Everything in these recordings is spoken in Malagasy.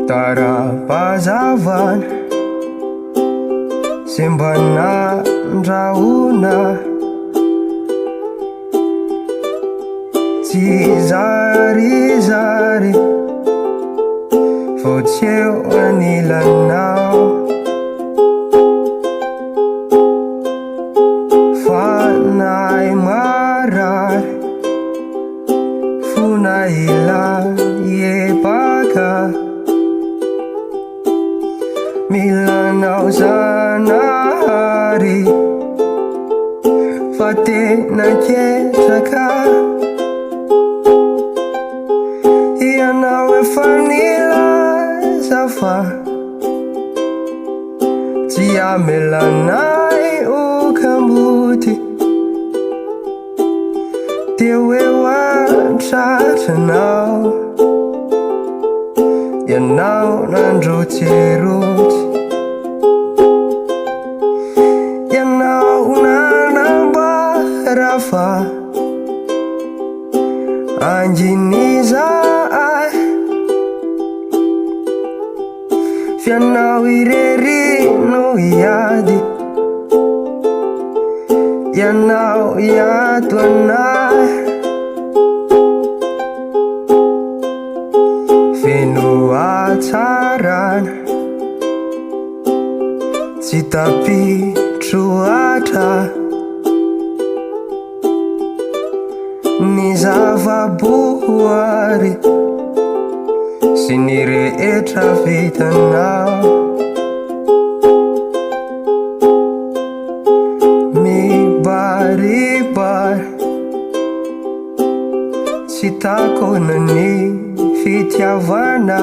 Tarapazavan Simbana Rauna Zari Zari Foteu Anila now Fanai Marar Funaila Yebaga Milanau Zanahari Fate na Ketaka Ianawe Fanila Zafa Tia Milanai Ukambuti Tiwe wa Chatanau Yanau Nandruti Ruti Yanau Nanamba Rafa Anjiniza Fianau Ireri no Yadi Yanau Yatuana Ataran Sitapi Truata Nizava Buari Sinire Etra Vitana Mi Baribar Sitako Nani Fitiavana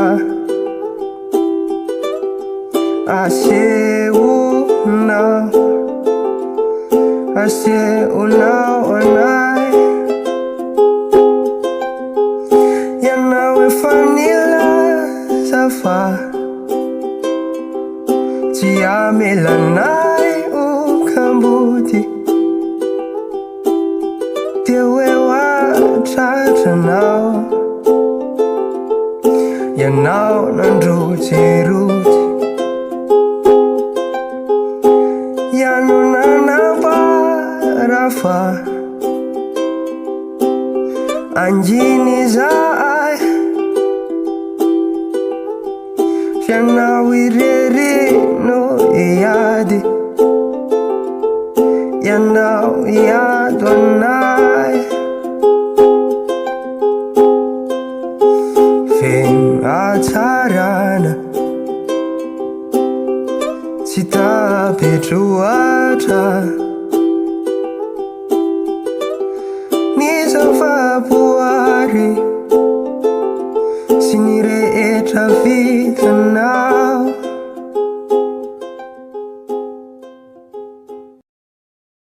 Ase una onai Yanawe Fanila Safa Tia Milanai Ukambuti Tiwe wa Chatanau Yanau Nandruti Ruti Yanunana Rafa Anjiniza Fianawireri no Yadi Yanau Yadonai Fin Atarana Sita Petruata